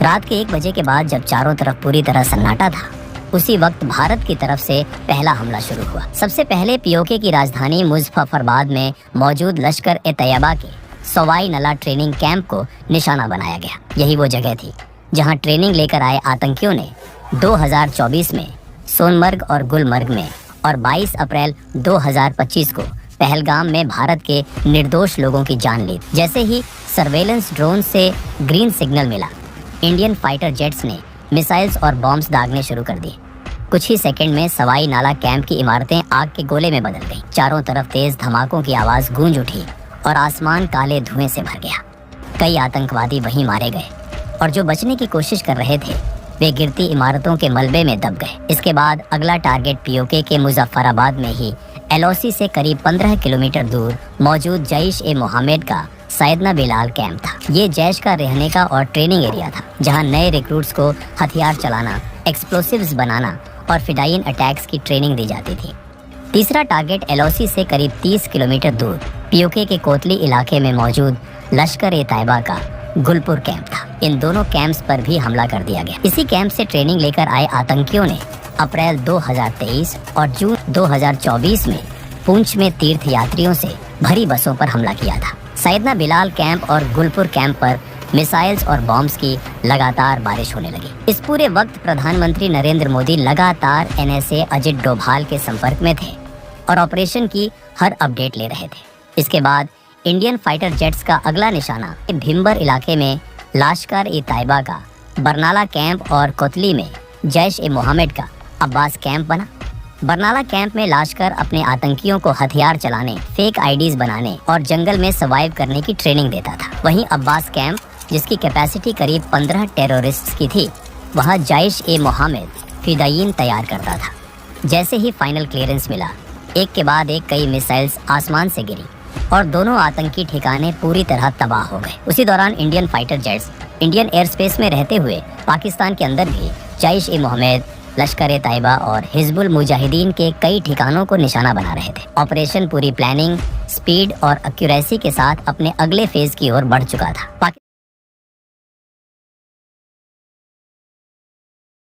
रात के 1 बजे के बाद जब चारों तरफ पूरी तरह सन्नाटा था, उसी वक्त भारत की तरफ से पहला हमला शुरू हुआ। सबसे पहले पीओके की राजधानी मुजफ्फराबाद में मौजूद लश्कर-ए-तैयबा के सवाई नला ट्रेनिंग कैंप को निशाना बनाया गया। यही वो जगह थी जहां ट्रेनिंग लेकर आए आतंकियों ने 2024 में सोनमर्ग और गुलमर्ग में और 22 अप्रैल 2025 को पहलगाम में भारत के निर्दोष लोगों की जान ली। जैसे ही सर्वेलेंस ड्रोन से ग्रीन सिग्नल मिला, इंडियन फाइटर जेट्स ने मिसाइल्स और बॉम्ब्स दागने शुरू कर दिए। कुछ ही सेकंड में सवाई नाला कैंप की इमारतें आग के गोले में बदल गईं। चारों तरफ तेज धमाकों की आवाज गूंज उठी और आसमान काले धुएं से भर गया। कई आतंकवादी वहीं मारे गए और जो बचने की कोशिश कर रहे थे वे गिरती इमारतों के मलबे में दब गए। इसके बाद अगला टारगेट पीओके के मुजफ्फराबाद में ही एलओसी से करीब 15 किलोमीटर दूर मौजूद जैश-ए-मोहम्मद का सैयदना बिलाल कैंप था। ये जैश का रहने का और ट्रेनिंग एरिया था, जहां नए रिक्रूट्स को हथियार चलाना, एक्सप्लोसिव्स बनाना और फिडाइन अटैक्स की ट्रेनिंग दी जाती थी। तीसरा टारगेट एलओसी से करीब 30 किलोमीटर दूर पीओके के कोतली इलाके में मौजूद लश्कर-ए-तैयबा का गुलपुर कैंप था। इन दोनों कैंप्स पर भी हमला कर दिया गया। इसी कैंप से ट्रेनिंग लेकर आए आतंकियों ने अप्रैल 2023 और जून 2024 में पुंछ में तीर्थ यात्रियों से भरी बसों पर हमला किया था। सैयदना बिलाल कैंप और गुलपुर कैंप पर मिसाइल्स और बॉम्ब्स की लगातार बारिश होने लगी। इस पूरे वक्त प्रधानमंत्री नरेंद्र मोदी लगातार एनएसए अजित डोभाल के संपर्क में थे और ऑपरेशन की हर अपडेट ले रहे थे। इसके बाद इंडियन फाइटर जेट्स का अगला निशाना भिम्बर इलाके में लश्कर-ए-तैयबा का बरनाला कैंप और कोतली में जैश-ए-मोहम्मद का अब्बास कैंप बना। बरनाला कैंप में लश्कर अपने आतंकियों को हथियार चलाने, फेक आईडीज बनाने और जंगल में सर्वाइव करने की ट्रेनिंग देता था। वहीं अब्बास कैंप, जिसकी कैपेसिटी करीब 15 टेररिस्ट्स की थी, वहां जैश-ए-मोहम्मद फिदायीन तैयार करता था। जैसे ही फाइनल क्लियरेंस मिला, एक के बाद एक कई मिसाइल्स आसमान से गिरी और दोनों आतंकी ठिकाने पूरी तरह तबाह हो गए। उसी दौरान Indian fighter jets Indian air space में रहते हुए पाकिस्तान के अंदर भी जैश-ए-मोहम्मद, लश्कर-ए-तैयबा और हिजबुल मुजाहिदीन के कई ठिकानों को निशाना बना रहे थे। ऑपरेशन पूरी प्लानिंग, स्पीड और एक्यूरेसी के साथ अपने अगले फेज की ओर बढ़ चुका था।